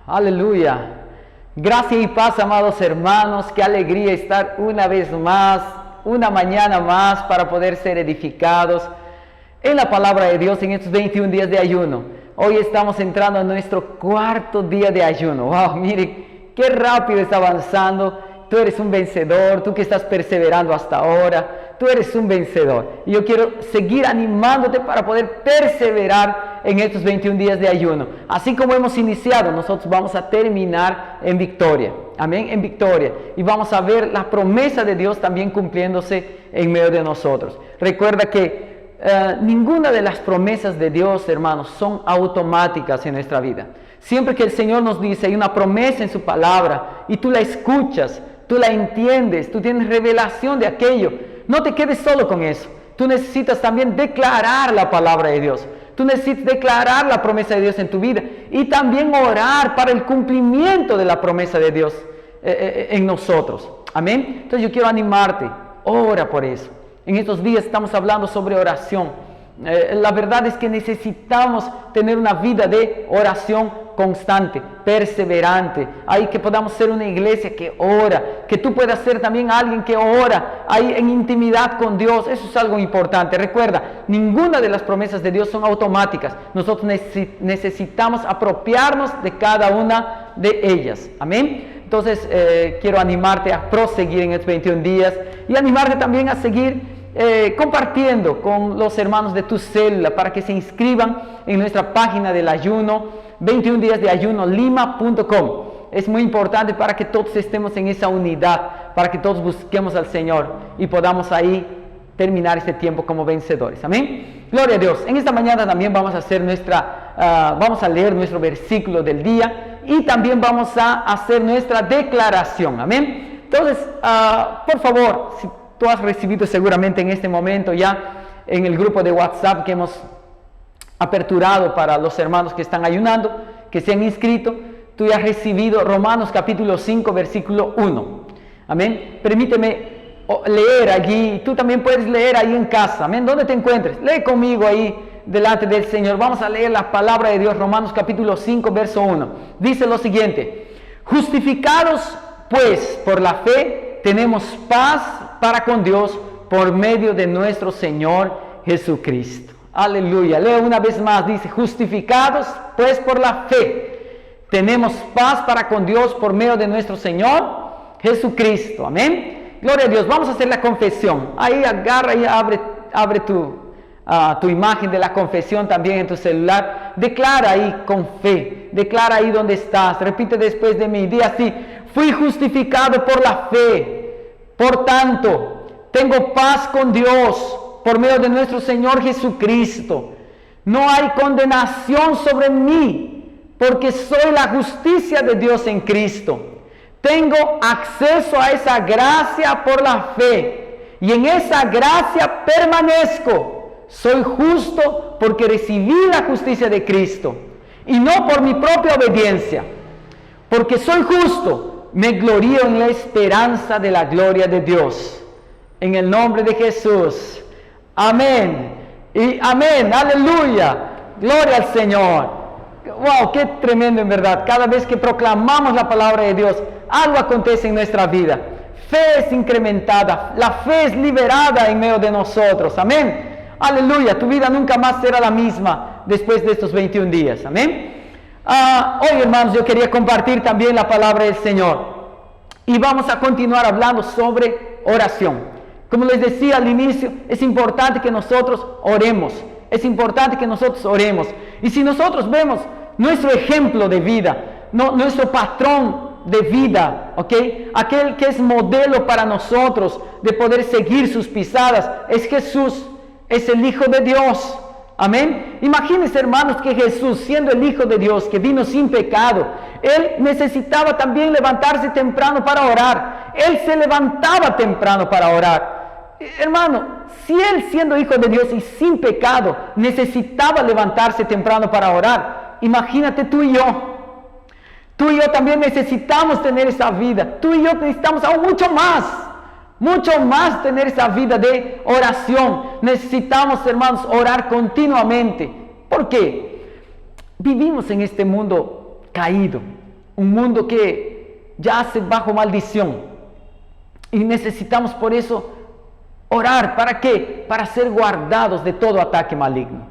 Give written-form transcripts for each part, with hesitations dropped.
Aleluya. Gracia y paz, amados hermanos. Qué alegría estar una vez más, una mañana más para poder ser edificados en la palabra de Dios en estos 21 días de ayuno. Hoy estamos entrando en nuestro cuarto día de ayuno. Wow, mire, qué rápido está avanzando. Tú eres un vencedor, tú que estás perseverando hasta ahora, tú eres un vencedor. Y yo quiero seguir animándote para poder perseverar en estos 21 días de ayuno. Así como hemos iniciado, nosotros vamos a terminar en victoria. Amén, en victoria. Y vamos a ver la promesa de Dios también cumpliéndose en medio de nosotros. Recuerda que ninguna de las promesas de Dios, hermanos, son automáticas en nuestra vida. Siempre que el Señor nos dice, hay una promesa en su palabra y tú la escuchas, tú la entiendes, tú tienes revelación de aquello, no te quedes solo con eso. Tú necesitas también declarar la palabra de Dios. Tú necesitas declarar la promesa de Dios en tu vida y también orar para el cumplimiento de la promesa de Dios en nosotros. Amén. Entonces yo quiero animarte, ora por eso. En estos días estamos hablando sobre oración. La verdad es que necesitamos tener una vida de oración constante, perseverante. Ahí que podamos ser una iglesia que ora, que tú puedas ser también alguien que ora ahí en intimidad con Dios. Eso es algo importante. Recuerda, ninguna de las promesas de Dios son automáticas. Nosotros necesitamos apropiarnos de cada una de ellas. Amén. Entonces quiero animarte a proseguir en estos 21 días y animarte también a seguir compartiendo con los hermanos de tu célula para que se inscriban en nuestra página del ayuno, 21 días de ayuno lima.com. Es muy importante para que todos estemos en esa unidad, para que todos busquemos al Señor y podamos ahí terminar este tiempo como vencedores. Amén. Gloria a Dios. En esta mañana también vamos a hacer vamos a leer nuestro versículo del día y también vamos a hacer nuestra declaración. Amén. Entonces, por favor, si tú has recibido seguramente en este momento ya en el grupo de WhatsApp que hemos aperturado para los hermanos que están ayunando, que se han inscrito, tú ya has recibido Romanos capítulo 5, versículo 1. Amén. Permíteme leer allí, tú también puedes leer ahí en casa. Amén. ¿Dónde te encuentres? Lee conmigo ahí delante del Señor. Vamos a leer la palabra de Dios, Romanos capítulo 5, verso 1. Dice lo siguiente: justificados pues por la fe, tenemos paz para con Dios por medio de nuestro Señor Jesucristo. Aleluya. Leo una vez más, dice: justificados pues por la fe, tenemos paz para con Dios por medio de nuestro Señor Jesucristo. Amén. Gloria a Dios. Vamos a hacer la confesión. Ahí agarra y abre tu imagen de la confesión también en tu celular. Declara ahí con fe. Declara ahí donde estás. Repite después de mí. Di así: fui justificado por la fe. Por tanto, tengo paz con Dios por medio de nuestro Señor Jesucristo. No hay condenación sobre mí, porque soy la justicia de Dios en Cristo. Tengo acceso a esa gracia por la fe, y en esa gracia permanezco. Soy justo porque recibí la justicia de Cristo, y no por mi propia obediencia. Porque soy justo, me glorío en la esperanza de la gloria de Dios. En el nombre de Jesús. Amén. Y amén. Aleluya. Gloria al Señor. Wow, qué tremendo en verdad. Cada vez que proclamamos la palabra de Dios, algo acontece en nuestra vida. Fe es incrementada. La fe es liberada en medio de nosotros. Amén. Aleluya. Tu vida nunca más será la misma después de estos 21 días. Amén. Hoy, hermanos, yo quería compartir también la palabra del Señor. Y vamos a continuar hablando sobre oración. Como les decía al inicio, es importante que nosotros oremos. Es importante que nosotros oremos. Y si nosotros vemos nuestro ejemplo de vida, nuestro patrón de vida, ¿ok? Aquel que es modelo para nosotros de poder seguir sus pisadas, es Jesús, es el Hijo de Dios. Amén. Imagínense, hermanos, que Jesús, siendo el Hijo de Dios, que vino sin pecado, Él necesitaba también levantarse temprano para orar. Él se levantaba temprano para orar. Hermano, si Él, siendo Hijo de Dios y sin pecado, necesitaba levantarse temprano para orar, imagínate tú y yo. Tú y yo también necesitamos tener esa vida. Tú y yo necesitamos aún mucho más tener esa vida de oración. Necesitamos, hermanos, orar continuamente. ¿Por qué? Vivimos en este mundo caído. un mundo que yace bajo maldición. Y necesitamos por eso orar. ¿Para qué? Para ser guardados de todo ataque maligno.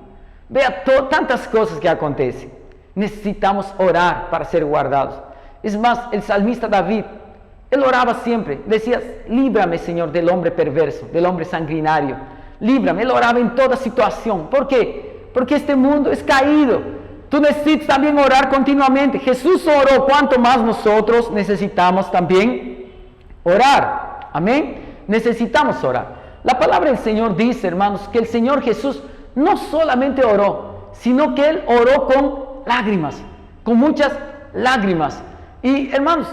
Vea tantas cosas que acontecen. Necesitamos orar para ser guardados. Es más, el salmista David, él oraba siempre. Decía, líbrame, Señor, del hombre perverso, del hombre sanguinario. Líbrame. Él oraba en toda situación. ¿Por qué? Porque este mundo es caído. Tú necesitas también orar continuamente. Jesús oró, cuanto más nosotros necesitamos también orar. Amén. Necesitamos orar. La palabra del Señor dice, hermanos, que el Señor Jesús no solamente oró, sino que Él oró con lágrimas, con muchas lágrimas. Y hermanos,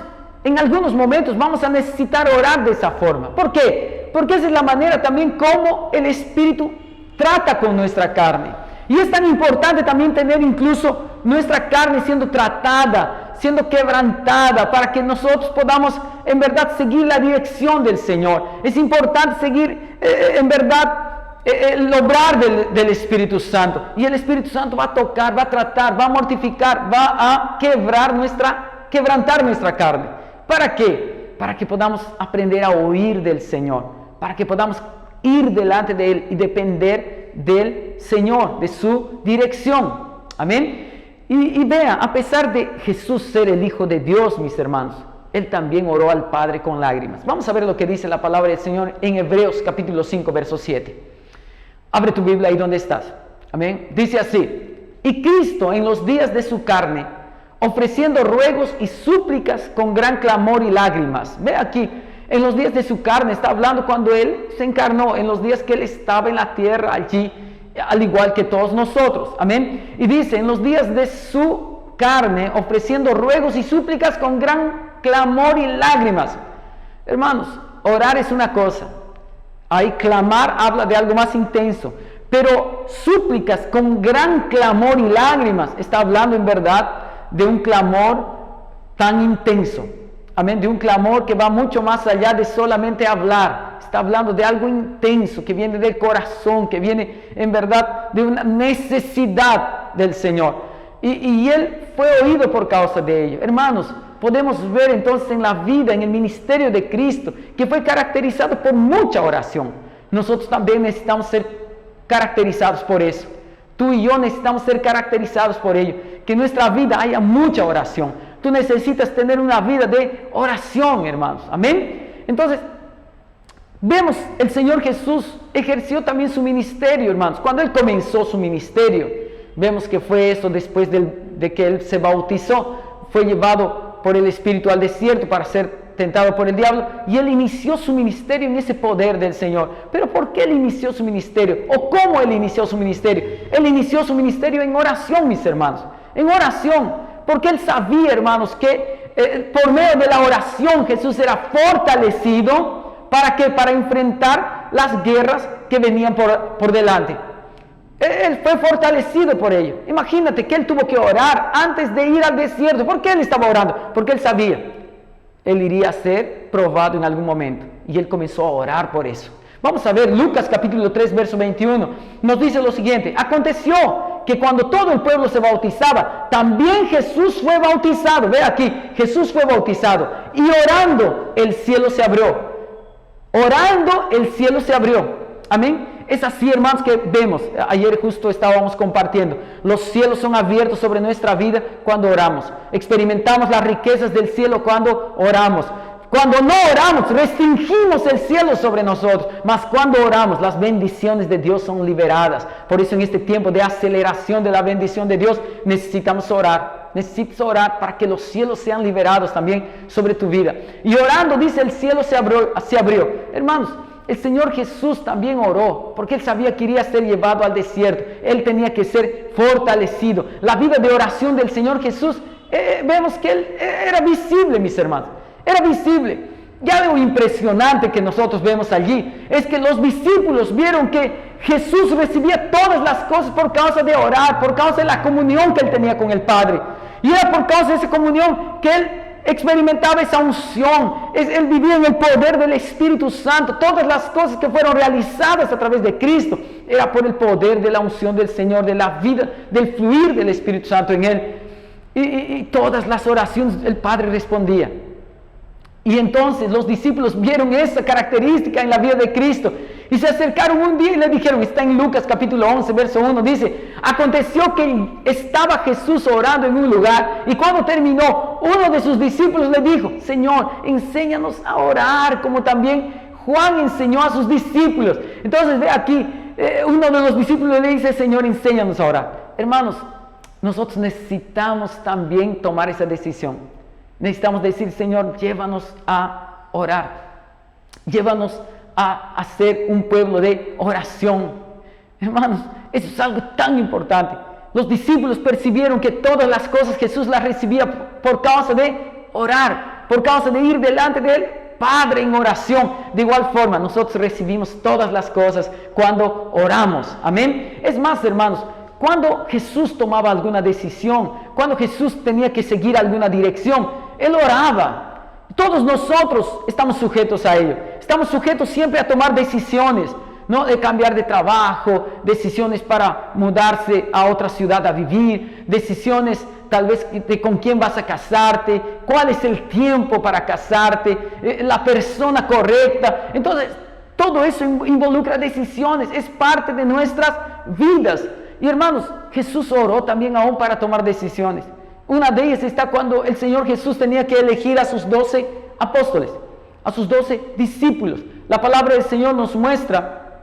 en algunos momentos vamos a necesitar orar de esa forma. ¿Por qué? Porque esa es la manera también como el Espíritu trata con nuestra carne. Y es tan importante también tener incluso nuestra carne siendo tratada, siendo quebrantada, para que nosotros podamos en verdad seguir la dirección del Señor. Es importante seguir en verdad el obrar del Espíritu Santo. Y el Espíritu Santo va a tocar, va a tratar, va a mortificar, va a quebrantar nuestra carne. ¿Para qué? Para que podamos aprender a oír del Señor, para que podamos ir delante de Él y depender del Señor, de su dirección. Amén. Y vea, a pesar de Jesús ser el Hijo de Dios, mis hermanos, Él también oró al Padre con lágrimas. Vamos a ver lo que dice la palabra del Señor en Hebreos capítulo 5, verso 7. Abre tu Biblia ahí donde estás. Amén. Dice así: y Cristo en los días de su carne, ofreciendo ruegos y súplicas con gran clamor y lágrimas. Ve aquí, en los días de su carne, está hablando cuando Él se encarnó, en los días que Él estaba en la tierra allí, al igual que todos nosotros. Amén. Y dice, en los días de su carne, ofreciendo ruegos y súplicas con gran clamor y lágrimas. Hermanos, orar es una cosa. Ahí clamar habla de algo más intenso. Pero súplicas con gran clamor y lágrimas, está hablando en verdad de un clamor tan intenso. Amén, de un clamor que va mucho más allá de solamente hablar. Está hablando de algo intenso que viene del corazón, que viene en verdad de una necesidad del Señor. Y Él fue oído por causa de ello. Hermanos, podemos ver entonces en la vida, en el ministerio de Cristo, que fue caracterizado por mucha oración. Nosotros también necesitamos ser caracterizados por eso. Tú y yo necesitamos ser caracterizados por ello. Que en nuestra vida haya mucha oración. Tú necesitas tener una vida de oración, hermanos. Amén. Entonces, vemos el Señor Jesús ejerció también su ministerio, hermanos. Cuando Él comenzó su ministerio, vemos que fue eso después de que Él se bautizó. Fue llevado por el Espíritu al desierto para ser tentado por el diablo. Y Él inició su ministerio en ese poder del Señor. Pero ¿por qué Él inició su ministerio? ¿O cómo Él inició su ministerio? Él inició su ministerio en oración, mis hermanos. En oración. Porque Él sabía, hermanos, que por medio de la oración Jesús era fortalecido. ¿Para qué? Para enfrentar las guerras que venían por delante. Él fue fortalecido por ello. Imagínate que Él tuvo que orar antes de ir al desierto. ¿Por qué Él estaba orando? Porque Él sabía, Él iría a ser probado en algún momento. Y Él comenzó a orar por eso. Vamos a ver Lucas capítulo 3, verso 21. Nos dice lo siguiente: aconteció que cuando todo el pueblo se bautizaba, también Jesús fue bautizado. Ve aquí, Jesús fue bautizado. Y orando, el cielo se abrió. Orando, el cielo se abrió. Amén. Es así, hermanos, que vemos. Ayer justo estábamos compartiendo. Los cielos son abiertos sobre nuestra vida cuando oramos. Experimentamos las riquezas del cielo cuando oramos. Cuando no oramos, restringimos el cielo sobre nosotros. Mas cuando oramos, las bendiciones de Dios son liberadas. Por eso en este tiempo de aceleración de la bendición de Dios, necesitamos orar. Necesitas orar para que los cielos sean liberados también sobre tu vida. Y orando, dice, el cielo se abrió. Hermanos, el Señor Jesús también oró, porque Él sabía que iría ser llevado al desierto. Él tenía que ser fortalecido. La vida de oración del Señor Jesús, vemos que Él era visible, mis hermanos. Era visible. Y algo impresionante que nosotros vemos allí es que los discípulos vieron que Jesús recibía todas las cosas por causa de orar, por causa de la comunión que Él tenía con el Padre. Y era por causa de esa comunión que Él experimentaba esa unción. Él vivía en el poder del Espíritu Santo. Todas las cosas que fueron realizadas a través de Cristo era por el poder de la unción del Señor, de la vida, del fluir del Espíritu Santo en Él. y todas las oraciones el Padre respondía. Y entonces los discípulos vieron esa característica en la vida de Cristo y se acercaron un día y le dijeron, está en Lucas capítulo 11, verso 1, dice, aconteció que estaba Jesús orando en un lugar y cuando terminó, uno de sus discípulos le dijo, Señor, enséñanos a orar como también Juan enseñó a sus discípulos. Entonces ve aquí, uno de los discípulos le dice, Señor, enséñanos a orar. Hermanos, nosotros necesitamos también tomar esa decisión. Necesitamos decir, Señor, llévanos a orar. Llévanos a ser un pueblo de oración. Hermanos, eso es algo tan importante. Los discípulos percibieron que todas las cosas Jesús las recibía por causa de orar, por causa de ir delante de Él, Padre, en oración. De igual forma, nosotros recibimos todas las cosas cuando oramos. Amén. Es más, hermanos, cuando Jesús tomaba alguna decisión, cuando Jesús tenía que seguir alguna dirección, Él oraba. Todos nosotros estamos sujetos a ello. Estamos sujetos siempre a tomar decisiones, ¿no? De cambiar de trabajo, decisiones para mudarse a otra ciudad a vivir, decisiones tal vez de con quién vas a casarte, cuál es el tiempo para casarte, la persona correcta. Entonces, todo eso involucra decisiones, es parte de nuestras vidas. Y hermanos, Jesús oró también aún para tomar decisiones. Una de ellas está cuando el Señor Jesús tenía que elegir a sus 12 apóstoles, a sus 12 discípulos. La palabra del Señor nos muestra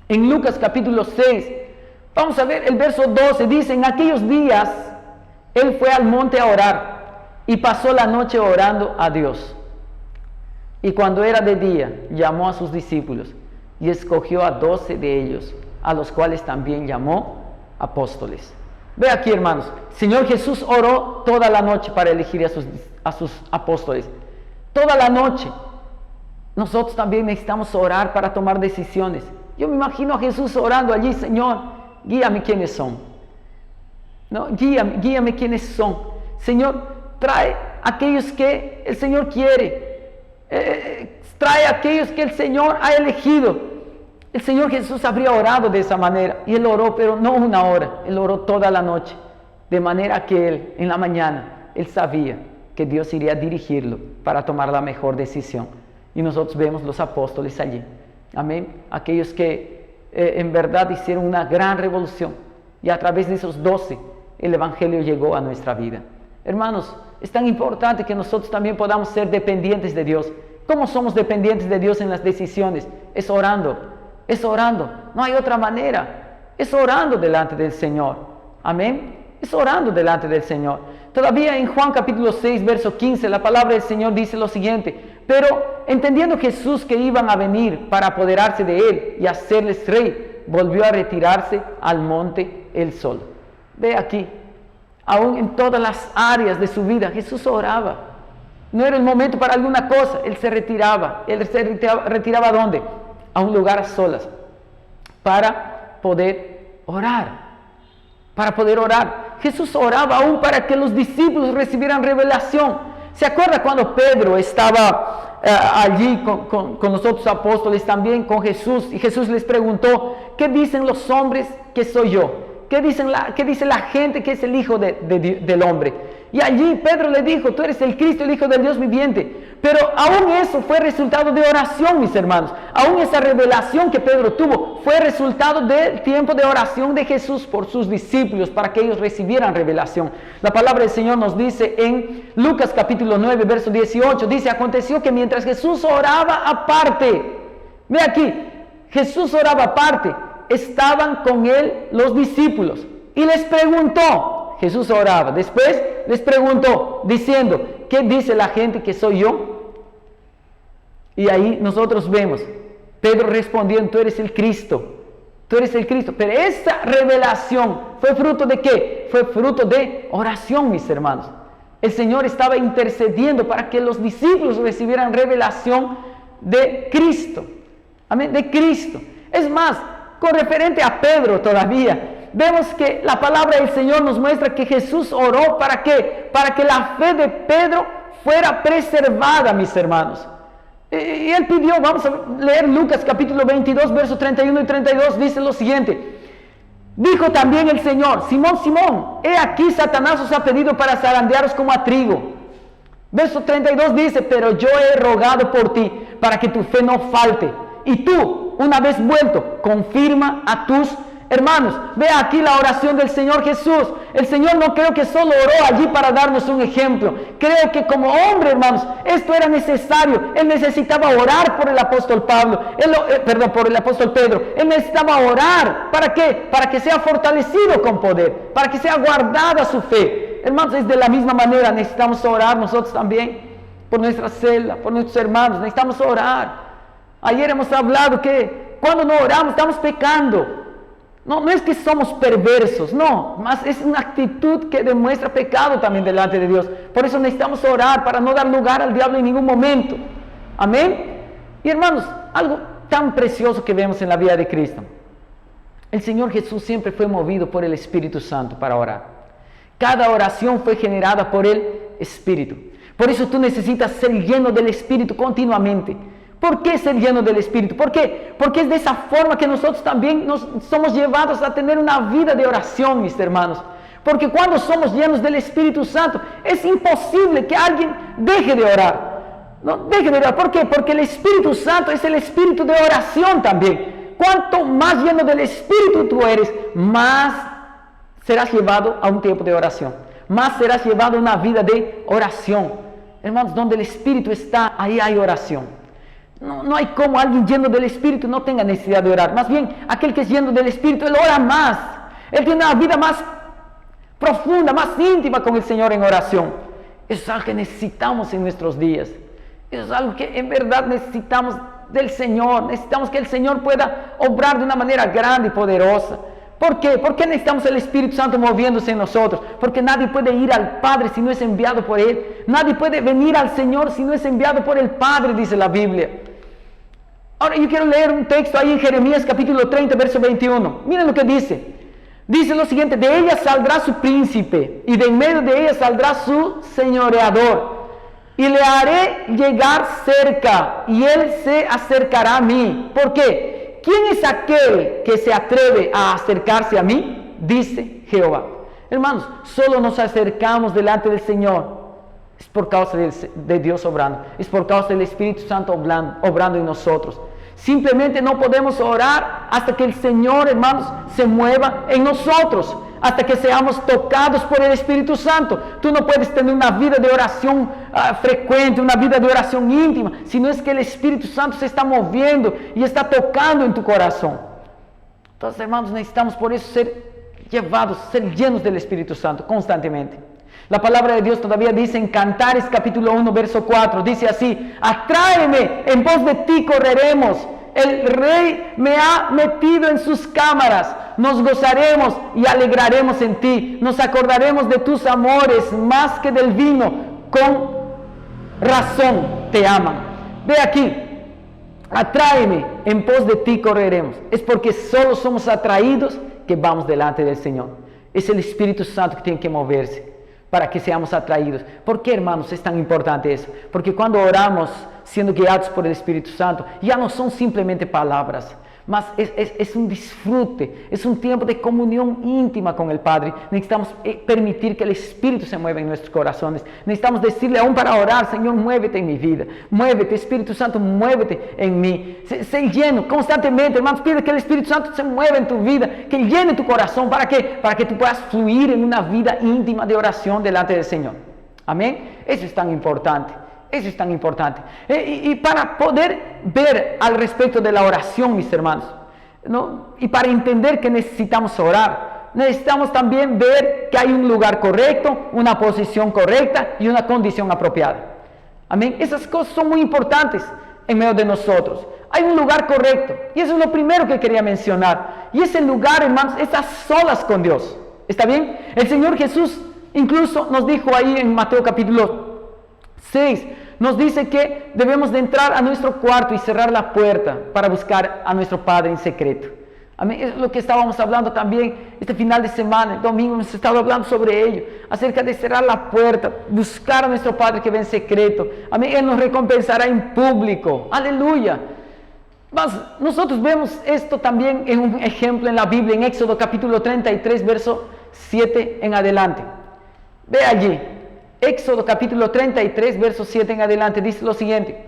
en Lucas capítulo 6. Vamos a ver el verso 12. Dice, en aquellos días Él fue al monte a orar y pasó la noche orando a Dios. Y cuando era de día, llamó a sus discípulos y escogió a 12 de ellos, a los cuales también llamó apóstoles. Ve aquí, hermanos, Señor Jesús oró toda la noche para elegir a sus apóstoles. Toda la noche. Nosotros también necesitamos orar para tomar decisiones. Yo me imagino a Jesús orando allí, Señor, guíame quiénes son. ¿No? Guíame quiénes son. Señor, trae aquellos que el Señor quiere. Trae aquellos que el Señor ha elegido. El Señor Jesús habría orado de esa manera, y Él oró, pero no una hora, Él oró toda la noche, de manera que Él, en la mañana, Él sabía que Dios iría a dirigirlo para tomar la mejor decisión. Y nosotros vemos los apóstoles allí, amén, aquellos que en verdad hicieron una gran revolución, y a través de esos 12, el Evangelio llegó a nuestra vida. Hermanos, es tan importante que nosotros también podamos ser dependientes de Dios. ¿Cómo somos dependientes de Dios en las decisiones? Es orando. Es orando, no hay otra manera. Es orando delante del Señor. Amén. Es orando delante del Señor. Todavía en Juan capítulo 6, verso 15, la palabra del Señor dice lo siguiente: pero entendiendo Jesús que iban a venir para apoderarse de Él y hacerles rey, volvió a retirarse al monte Él solo. Ve aquí, aún en todas las áreas de su vida, Jesús oraba. No era el momento para alguna cosa, Él se retiraba. ¿Él se retiraba a dónde? A un lugar a solas, para poder orar. Para poder orar. Jesús oraba aún para que los discípulos recibieran revelación. ¿Se acuerda cuando Pedro estaba allí con los otros apóstoles, también con Jesús? Y Jesús les preguntó: ¿qué dicen los hombres que soy yo? ¿Qué dice la gente que es el Hijo del Hombre? Y allí Pedro le dijo: tú eres el Cristo, el Hijo del Dios viviente. Pero aún eso fue resultado de oración, mis hermanos. Aún esa revelación que Pedro tuvo fue resultado del tiempo de oración de Jesús por sus discípulos, para que ellos recibieran revelación. La palabra del Señor nos dice en Lucas capítulo 9, verso 18, dice: aconteció que mientras Jesús oraba aparte, ve aquí, Jesús oraba aparte, estaban con Él los discípulos y les preguntó. Jesús oraba, después les preguntó diciendo: ¿qué dice la gente que soy yo? Y ahí nosotros vemos, Pedro respondió: tú eres el Cristo, tú eres el Cristo. Pero esa revelación fue fruto de ¿qué? Fue fruto de oración, mis hermanos. El Señor estaba intercediendo para que los discípulos recibieran revelación de Cristo. Amén, de Cristo. Es más, con referente a Pedro todavía, vemos que la palabra del Señor nos muestra que Jesús oró ¿para qué? Para que la fe de Pedro fuera preservada, mis hermanos. Y él pidió, vamos a leer Lucas capítulo 22, versos 31 y 32, dice lo siguiente: Dijo también el Señor: Simón, Simón, he aquí Satanás os ha pedido para zarandearos como a trigo. Verso 32 dice: pero yo he rogado por ti, para que tu fe no falte. Y tú, una vez vuelto, confirma a tus hermanos. Vea aquí la oración del Señor Jesús. El Señor no creo que solo oró allí para darnos un ejemplo. Creo que como hombre, hermanos, esto era necesario. Él necesitaba orar por el apóstol Pablo. Por el apóstol Pedro. Él necesitaba orar. ¿Para qué? Para que sea fortalecido con poder. Para que sea guardada su fe. Hermanos, es de la misma manera. Necesitamos orar nosotros también. Por nuestra celda, por nuestros hermanos. Necesitamos orar. Ayer hemos hablado que cuando no oramos estamos pecando. No es que somos perversos, no, más es una actitud que demuestra pecado también delante de Dios. Por eso necesitamos orar para no dar lugar al diablo en ningún momento. Amén. Y hermanos, algo tan precioso que vemos en la vida de Cristo. El Señor Jesús siempre fue movido por el Espíritu Santo para orar. Cada oración fue generada por el Espíritu. Por eso tú necesitas ser lleno del Espíritu continuamente. ¿Por qué ser lleno del Espíritu? ¿Por qué? Porque es de esa forma que nosotros también nos somos llevados a tener una vida de oración, mis hermanos. Porque cuando somos llenos del Espíritu Santo, es imposible que alguien deje de orar. No deje de orar. ¿Por qué? Porque el Espíritu Santo es el espíritu de oración también. Cuanto más lleno del Espíritu tú eres, más serás llevado a un tiempo de oración. Más serás llevado a una vida de oración. Hermanos, donde el Espíritu está, ahí hay oración. No hay como alguien lleno del Espíritu no tenga necesidad de orar. Más bien, aquel que es lleno del Espíritu, él ora más. Él tiene una vida más profunda, más íntima con el Señor en oración. Eso es algo que necesitamos en nuestros días. Eso es algo que en verdad necesitamos del Señor. Necesitamos que el Señor pueda obrar de una manera grande y poderosa. ¿Por qué? ¿Por qué necesitamos el Espíritu Santo moviéndose en nosotros? Porque nadie puede ir al Padre si no es enviado por Él. Nadie puede venir al Señor si no es enviado por el Padre, dice la Biblia. Ahora yo quiero leer un texto ahí en Jeremías capítulo 30, verso 21. Miren lo que dice. Dice lo siguiente: de ella saldrá su príncipe, y de en medio de ella saldrá su señoreador. Y le haré llegar cerca, y él se acercará a mí. ¿Por qué? ¿Quién es aquel que se atreve a acercarse a mí? Dice Jehová. Hermanos, solo nos acercamos delante del Señor. Es por causa de Dios obrando. Es por causa del Espíritu Santo obrando en nosotros. Simplemente no podemos orar hasta que el Señor, hermanos, se mueva en nosotros. Hasta que seamos tocados por el Espíritu Santo. Tú no puedes tener una vida de oración frecuente, una vida de oración íntima, si no es que el Espíritu Santo se está moviendo y está tocando en tu corazón. Entonces, hermanos, necesitamos por eso ser llevados, ser llenos del Espíritu Santo constantemente. La palabra de Dios todavía dice en Cantares capítulo 1 verso 4, dice así: atráeme, en pos de ti correremos, el Rey me ha metido en sus cámaras, nos gozaremos y alegraremos en ti, nos acordaremos de tus amores más que del vino, con razón te aman. Ve aquí, atráeme, en pos de ti correremos. Es porque solo somos atraídos que vamos delante del Señor. Es el Espíritu Santo que tiene que moverse para que seamos atraídos. ¿Por qué, hermanos, es tan importante eso? Porque cuando oramos siendo guiados por el Espíritu Santo, ya no son simplemente palabras, mas es un disfrute, es un tiempo de comunión íntima con el Padre. Necesitamos permitir que el Espíritu se mueva en nuestros corazones. Necesitamos decirle aún para orar: Señor, muévete en mi vida, muévete, Espíritu Santo, muévete en mí. Sé lleno constantemente, hermanos. Pide que el Espíritu Santo se mueva en tu vida, que llene tu corazón. ¿Para qué? Para que tú puedas fluir en una vida íntima de oración delante del Señor. Amén. Eso es tan importante. Eso es tan importante. Y para poder ver al respecto de la oración, mis hermanos, ¿no? Y para entender que necesitamos orar, necesitamos también ver que hay un lugar correcto, una posición correcta y una condición apropiada. Amén. Esas cosas son muy importantes en medio de nosotros. Hay un lugar correcto, y eso es lo primero que quería mencionar. Y ese lugar, hermanos, es a solas con Dios. ¿Está bien? El Señor Jesús incluso nos dijo ahí en Mateo capítulo 6, nos dice que debemos de entrar a nuestro cuarto y cerrar la puerta para buscar a nuestro Padre en secreto. Amén. Es lo que estábamos hablando también este final de semana, el domingo hemos estado hablando sobre ello, acerca de cerrar la puerta, buscar a nuestro Padre que ve en secreto. Amén. Él nos recompensará en público. Aleluya. Mas nosotros vemos esto también en un ejemplo en la Biblia, en Éxodo capítulo 33, verso 7 en adelante. Ve allí, Éxodo capítulo 33, verso 7 en adelante, dice lo siguiente.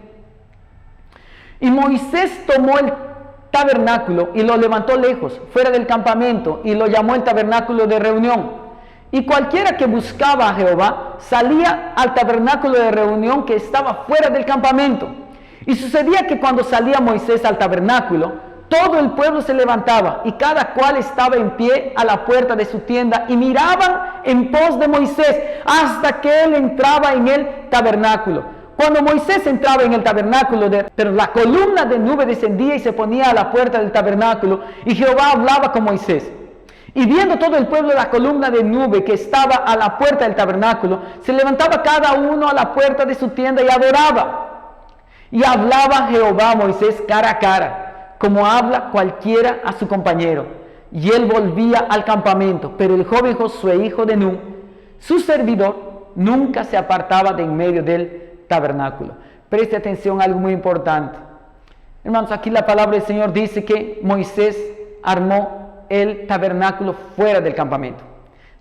Y Moisés tomó el tabernáculo y lo levantó lejos, fuera del campamento, y lo llamó el tabernáculo de reunión. Y cualquiera que buscaba a Jehová salía al tabernáculo de reunión que estaba fuera del campamento. Y sucedía que cuando salía Moisés al tabernáculo, todo el pueblo se levantaba y cada cual estaba en pie a la puerta de su tienda y miraban en pos de Moisés hasta que él entraba en el tabernáculo. Cuando Moisés entraba en el tabernáculo, pero la columna de nube descendía y se ponía a la puerta del tabernáculo, y Jehová hablaba con Moisés. Y viendo todo el pueblo la columna de nube que estaba a la puerta del tabernáculo, se levantaba cada uno a la puerta de su tienda y adoraba. Y hablaba Jehová a Moisés cara a cara, como habla cualquiera a su compañero. Y él volvía al campamento, pero el joven Josué, hijo de Nun, su servidor, nunca se apartaba de en medio del tabernáculo. Preste atención a algo muy importante. Hermanos, aquí la palabra del Señor dice que Moisés armó el tabernáculo fuera del campamento.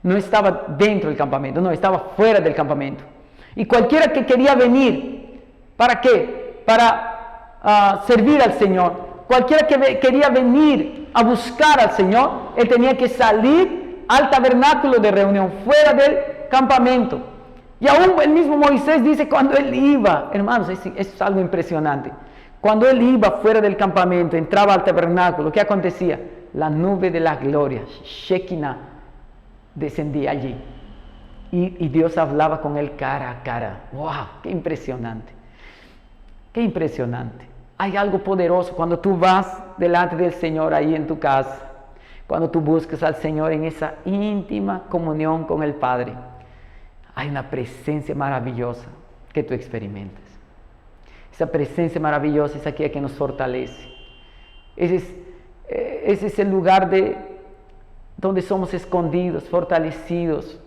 No estaba dentro del campamento, no, estaba fuera del campamento. Y cualquiera que quería venir, ¿para qué? Para servir al Señor. Cualquiera que quería venir a buscar al Señor, él tenía que salir al tabernáculo de reunión, fuera del campamento. Y aún el mismo Moisés dice cuando él iba, hermanos, es algo impresionante. Cuando él iba fuera del campamento, entraba al tabernáculo, ¿qué acontecía? La nube de la gloria, Shekinah, descendía allí. Y Dios hablaba con él cara a cara. ¡Wow! ¡Qué impresionante! ¡Qué impresionante! Hay algo poderoso cuando tú vas delante del Señor ahí en tu casa. Cuando tú buscas al Señor en esa íntima comunión con el Padre. Hay una presencia maravillosa que tú experimentas. Esa presencia maravillosa es aquella que nos fortalece. Ese es el lugar donde somos escondidos, fortalecidos.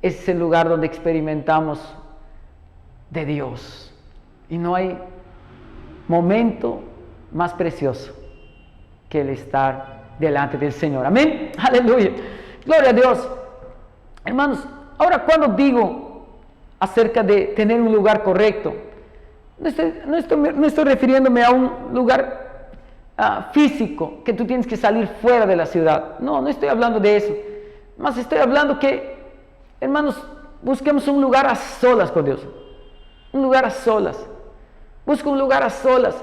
Ese es el lugar donde experimentamos de Dios. Y no hay momento más precioso que el estar delante del Señor. Amén. Aleluya. Gloria a Dios. Hermanos, ahora cuando digo acerca de tener un lugar correcto, no estoy refiriéndome a un lugar físico, que tú tienes que salir fuera de la ciudad. No estoy hablando de eso. Más estoy hablando que, hermanos, busquemos un lugar a solas con Dios. Un lugar a solas. Busca un lugar a solas.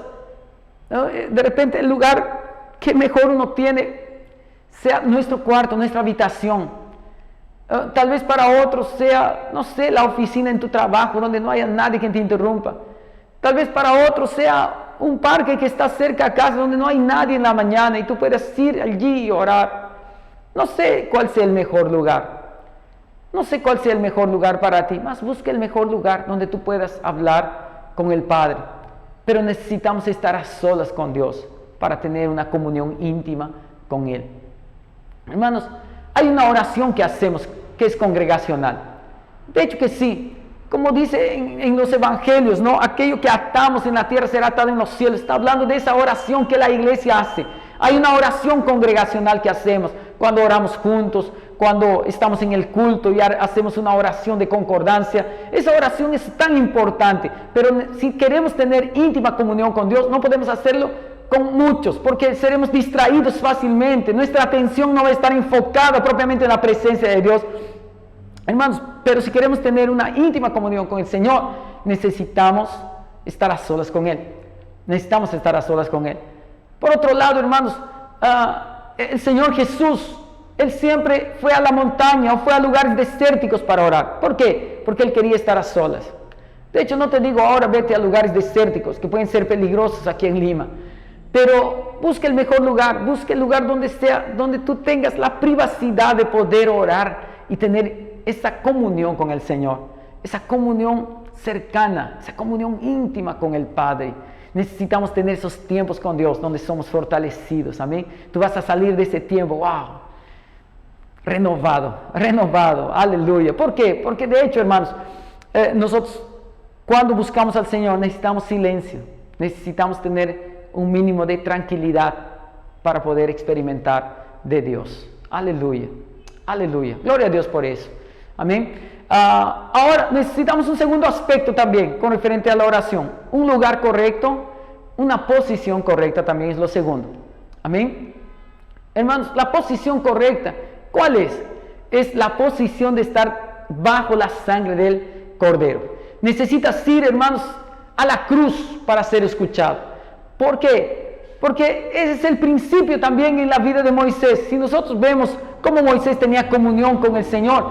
¿No? De repente el lugar que mejor uno tiene sea nuestro cuarto, nuestra habitación. Tal vez para otros sea, no sé, la oficina en tu trabajo, donde no haya nadie que te interrumpa. Tal vez para otros sea un parque que está cerca a casa, donde no hay nadie en la mañana y tú puedes ir allí y orar. No sé cuál sea el mejor lugar. No sé cuál sea el mejor lugar para ti, más busca el mejor lugar donde tú puedas hablar con el Padre. Pero necesitamos estar a solas con Dios para tener una comunión íntima con Él. Hermanos, hay una oración que hacemos que es congregacional. De hecho que sí, como dice en los evangelios, ¿no? Aquello que atamos en la tierra será atado en los cielos. Está hablando de esa oración que la iglesia hace. Hay una oración congregacional que hacemos cuando oramos juntos, cuando estamos en el culto y hacemos una oración de concordancia. Esa oración es tan importante, pero si queremos tener íntima comunión con Dios, no podemos hacerlo con muchos, porque seremos distraídos fácilmente. Nuestra atención no va a estar enfocada propiamente en la presencia de Dios. Hermanos, pero si queremos tener una íntima comunión con el Señor, necesitamos estar a solas con Él. Necesitamos estar a solas con Él. Por otro lado, hermanos, el Señor Jesús, Él siempre fue a la montaña o fue a lugares desérticos para orar. ¿Por qué? Porque Él quería estar a solas. De hecho, no te digo ahora vete a lugares desérticos que pueden ser peligrosos aquí en Lima. Pero busca el mejor lugar, busca el lugar donde tú tengas la privacidad de poder orar y tener esa comunión con el Señor, esa comunión cercana, esa comunión íntima con el Padre. Necesitamos tener esos tiempos con Dios donde somos fortalecidos, amén. Tú vas a salir de ese tiempo, wow, renovado, aleluya. ¿Por qué? Porque de hecho, hermanos, nosotros cuando buscamos al Señor necesitamos silencio, necesitamos tener un mínimo de tranquilidad para poder experimentar de Dios. Aleluya, aleluya. Gloria a Dios por eso. Amén. Ahora necesitamos un segundo aspecto también con referente a la oración. Un lugar correcto, una posición correcta también es lo segundo. Amén. Hermanos, la posición correcta, ¿cuál es? Es la posición de estar bajo la sangre del Cordero. Necesitas ir, hermanos, a la cruz para ser escuchado. ¿Por qué? Porque ese es el principio también en la vida de Moisés. Si nosotros vemos cómo Moisés tenía comunión con el Señor,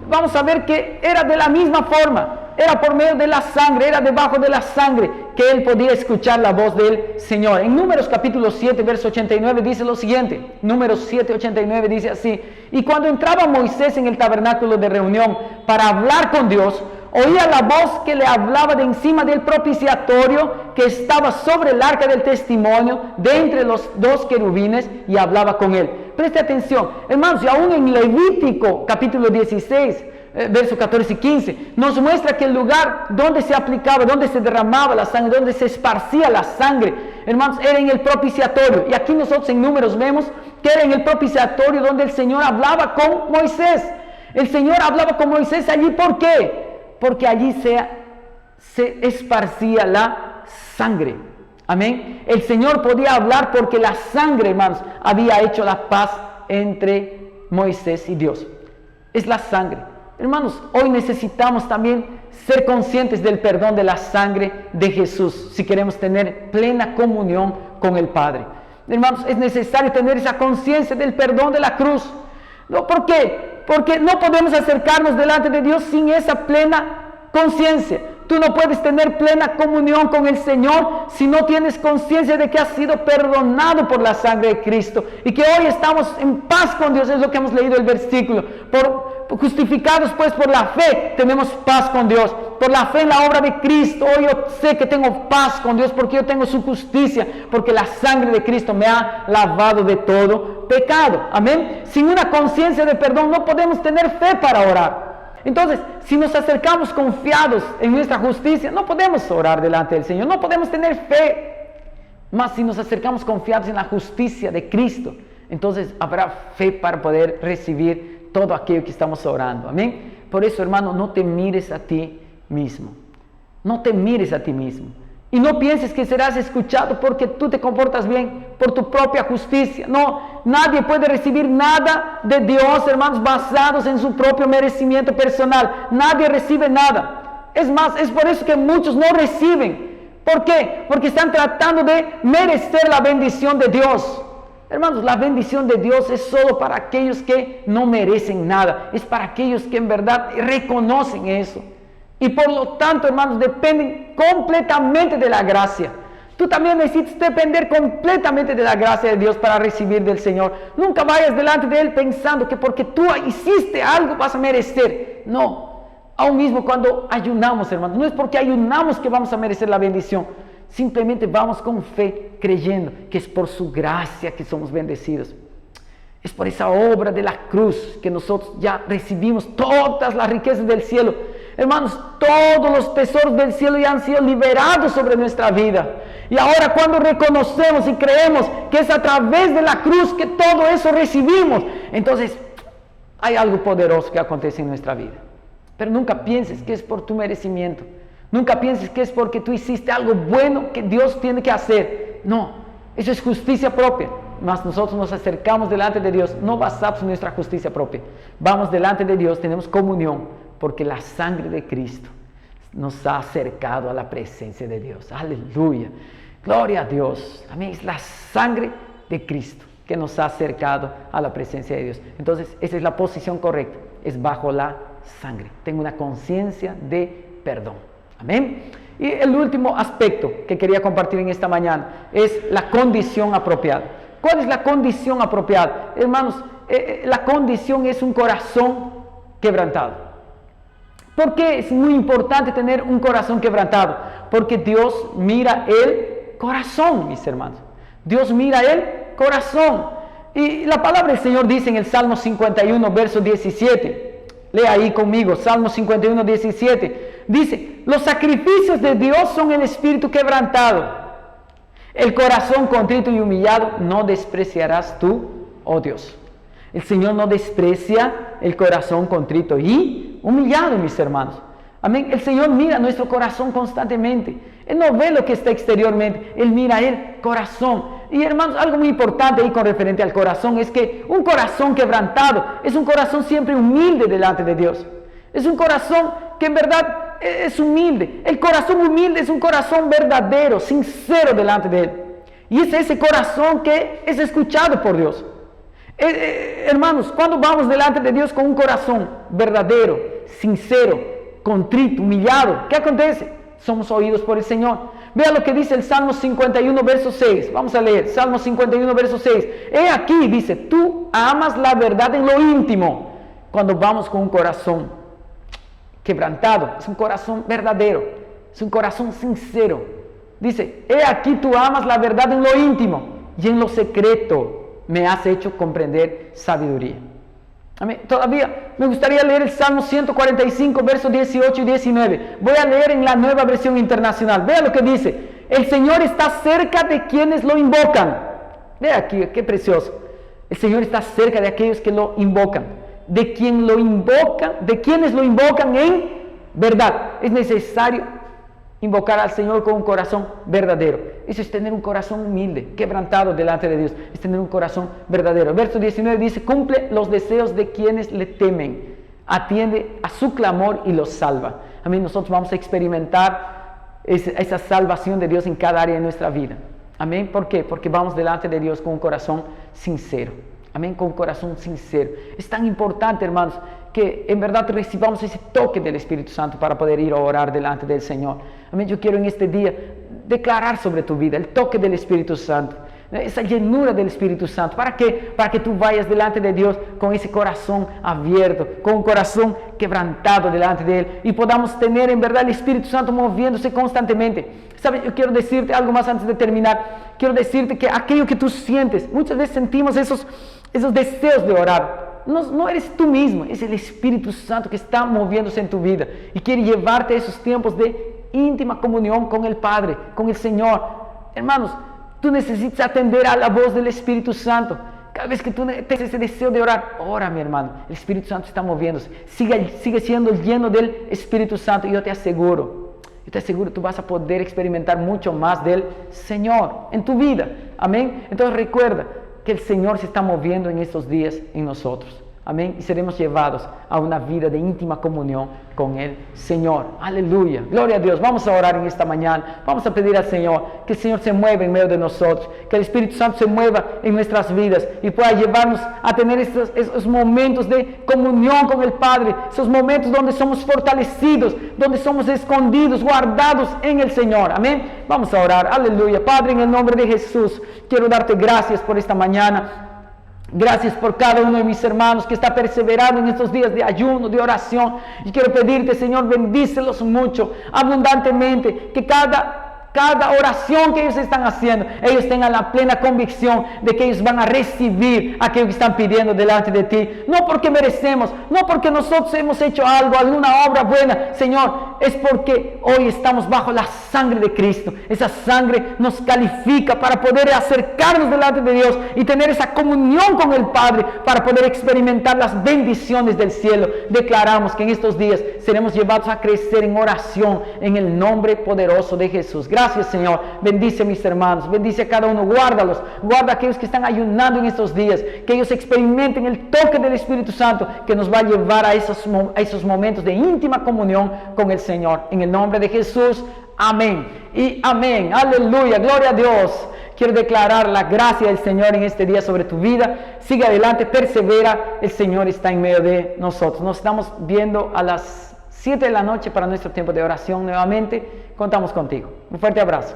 vamos a ver que era de la misma forma. Era por medio de la sangre, era debajo de la sangre que él podía escuchar la voz del Señor. En Números capítulo 7, verso 89 dice lo siguiente. Números 7, 89 dice así: y cuando entraba Moisés en el tabernáculo de reunión para hablar con Dios, oía la voz que le hablaba de encima del propiciatorio que estaba sobre el arca del testimonio, de entre los dos querubines, y hablaba con él. Preste atención, hermanos, y aún en Levítico capítulo 16, versos 14 y 15, nos muestra que el lugar donde se aplicaba, donde se derramaba la sangre, donde se esparcía la sangre, hermanos, era en el propiciatorio. Y aquí nosotros en Números vemos que era en el propiciatorio donde el Señor hablaba con Moisés. El Señor hablaba con Moisés allí, ¿por qué? Porque allí se esparcía la sangre. Amén. El Señor podía hablar porque la sangre, hermanos, había hecho la paz entre Moisés y Dios. Es la sangre. Hermanos, hoy necesitamos también ser conscientes del perdón de la sangre de Jesús si queremos tener plena comunión con el Padre. Hermanos, es necesario tener esa conciencia del perdón de la cruz. ¿No? ¿Por qué? Porque no podemos acercarnos delante de Dios sin esa plena conciencia. Tú no puedes tener plena comunión con el Señor si no tienes conciencia de que has sido perdonado por la sangre de Cristo y que hoy estamos en paz con Dios. Es lo que hemos leído el versículo. Justificados pues por la fe, tenemos paz con Dios. Por la fe en la obra de Cristo, hoy yo sé que tengo paz con Dios porque yo tengo su justicia, porque la sangre de Cristo me ha lavado de todo pecado. Amén. Sin una conciencia de perdón no podemos tener fe para orar. Entonces, si nos acercamos confiados en nuestra justicia, no podemos orar delante del Señor, no podemos tener fe. Mas si nos acercamos confiados en la justicia de Cristo, entonces habrá fe para poder recibir todo aquello que estamos orando. Amén. Por eso, hermano, no te mires a ti mismo. No te mires a ti mismo. Y no pienses que serás escuchado porque tú te comportas bien, por tu propia justicia. No, nadie puede recibir nada de Dios, hermanos, basados en su propio merecimiento personal. Nadie recibe nada. Es más, es por eso que muchos no reciben. ¿Por qué? Porque están tratando de merecer la bendición de Dios. Hermanos, la bendición de Dios es solo para aquellos que no merecen nada. Es para aquellos que en verdad reconocen eso. Y por lo tanto, hermanos, dependen completamente de la gracia. Tú también necesitas depender completamente de la gracia de Dios para recibir del Señor. Nunca vayas delante de Él pensando que porque tú hiciste algo vas a merecer. No, aún mismo cuando ayunamos, hermanos, no es porque ayunamos que vamos a merecer la bendición. Simplemente vamos con fe, creyendo que es por su gracia que somos bendecidos. Es por esa obra de la cruz que nosotros ya recibimos todas las riquezas del cielo. Hermanos, todos los tesoros del cielo ya han sido liberados sobre nuestra vida. Y ahora cuando reconocemos y creemos que es a través de la cruz que todo eso recibimos, entonces hay algo poderoso que acontece en nuestra vida. Pero nunca pienses que es por tu merecimiento. Nunca pienses que es porque tú hiciste algo bueno que Dios tiene que hacer. No, eso es justicia propia. Mas nosotros nos acercamos delante de Dios, no basados en nuestra justicia propia. Vamos delante de Dios, tenemos comunión, porque la sangre de Cristo nos ha acercado a la presencia de Dios. Aleluya. Gloria a Dios. Amén. Es la sangre de Cristo que nos ha acercado a la presencia de Dios. Entonces, esa es la posición correcta. Es bajo la sangre. Tengo una conciencia de perdón. Amén. Y el último aspecto que quería compartir en esta mañana es la condición apropiada. ¿Cuál es la condición apropiada? Hermanos, la condición es un corazón quebrantado. ¿Por qué es muy importante tener un corazón quebrantado? Porque Dios mira el corazón, mis hermanos. Dios mira el corazón. Y la palabra del Señor dice en el Salmo 51, verso 17. Lea ahí conmigo, Salmo 51, 17. Dice, los sacrificios de Dios son el espíritu quebrantado. El corazón contrito y humillado no despreciarás tú, oh Dios. El Señor no desprecia el corazón contrito y humillado, mis hermanos. Amén. El Señor mira nuestro corazón constantemente. Él no ve lo que está exteriormente. Él mira el corazón. Y hermanos, algo muy importante ahí con referente al corazón es que un corazón quebrantado es un corazón siempre humilde delante de Dios. Es un corazón que en verdad es humilde. El corazón humilde es un corazón verdadero, sincero delante de Él. Y es ese corazón que es escuchado por Dios. Hermanos, cuando vamos delante de Dios con un corazón verdadero, sincero, contrito, humillado, ¿qué acontece? Somos oídos por el Señor. Vea lo que dice el Salmo 51, verso 6. Vamos a leer, Salmo 51, verso 6. He aquí, dice, tú amas la verdad en lo íntimo. Cuando vamos con un corazón quebrantado, es un corazón verdadero, es un corazón sincero. Dice, he aquí tú amas la verdad en lo íntimo y en lo secreto me has hecho comprender sabiduría. Amén. Todavía me gustaría leer el Salmo 145, versos 18 y 19. Voy a leer en la Nueva Versión Internacional. Vea lo que dice. El Señor está cerca de quienes lo invocan. Vea aquí, qué precioso. El Señor está cerca de aquellos que lo invocan. De quienes lo invocan en verdad. Es necesario invocar al Señor con un corazón verdadero. Eso es tener un corazón humilde, quebrantado delante de Dios. Es tener un corazón verdadero. Verso 19 dice, cumple los deseos de quienes le temen. Atiende a su clamor y los salva. Amén. Nosotros vamos a experimentar esa salvación de Dios en cada área de nuestra vida. Amén. ¿Por qué? Porque vamos delante de Dios con un corazón sincero. Amén, con un corazón sincero. Es tan importante, hermanos, que en verdad recibamos ese toque del Espíritu Santo para poder ir a orar delante del Señor. Amén, yo quiero en este día declarar sobre tu vida el toque del Espíritu Santo, esa llenura del Espíritu Santo. ¿Para qué? Para que tú vayas delante de Dios con ese corazón abierto, con un corazón quebrantado delante de Él y podamos tener en verdad el Espíritu Santo moviéndose constantemente. ¿Sabes? Yo quiero decirte algo más antes de terminar. Quiero decirte que aquello que tú sientes, muchas veces sentimos esos deseos de orar. No eres tú mismo, es el Espíritu Santo que está moviéndose en tu vida y quiere llevarte a esos tiempos de íntima comunión con el Padre, con el Señor. Hermanos, tú necesitas atender a la voz del Espíritu Santo. Cada vez que tú tengas ese deseo de orar, ora, mi hermano. El Espíritu Santo está moviéndose. Sigue siendo lleno del Espíritu Santo y yo te aseguro, tú vas a poder experimentar mucho más del Señor en tu vida. Amén. Entonces recuerda que el Señor se está moviendo en estos días en nosotros. Amén. Y seremos llevados a una vida de íntima comunión con el Señor. Aleluya. Gloria a Dios. Vamos a orar en esta mañana. Vamos a pedir al Señor que el Señor se mueva en medio de nosotros. Que el Espíritu Santo se mueva en nuestras vidas y pueda llevarnos a tener esos momentos de comunión con el Padre. Esos momentos donde somos fortalecidos, donde somos escondidos, guardados en el Señor. Amén. Vamos a orar. Aleluya. Padre, en el nombre de Jesús, quiero darte gracias por esta mañana. Gracias por cada uno de mis hermanos que está perseverando en estos días de ayuno, de oración. Y quiero pedirte, Señor, bendícelos mucho, abundantemente, que cada oración que ellos están haciendo, ellos tengan la plena convicción de que ellos van a recibir aquello que están pidiendo delante de ti. No porque merecemos, no porque nosotros hemos hecho algo, alguna obra buena, Señor, es porque hoy estamos bajo la sangre de Cristo. Esa sangre nos califica para poder acercarnos delante de Dios y tener esa comunión con el Padre, para poder experimentar las bendiciones del cielo. Declaramos que en estos días seremos llevados a crecer en oración en el nombre poderoso de Jesús. Gracias, Señor. Bendice a mis hermanos, bendice a cada uno, guárdalos, guarda a aquellos que están ayunando en estos días, que ellos experimenten el toque del Espíritu Santo que nos va a llevar a esos momentos de íntima comunión con el Señor. En el nombre de Jesús, amén y amén. Aleluya, gloria a Dios. Quiero declarar la gracia del Señor en este día sobre tu vida. Sigue adelante, persevera, el Señor está en medio de nosotros. Nos estamos viendo a las 7 de la noche para nuestro tiempo de oración nuevamente. Contamos contigo. Un fuerte abrazo.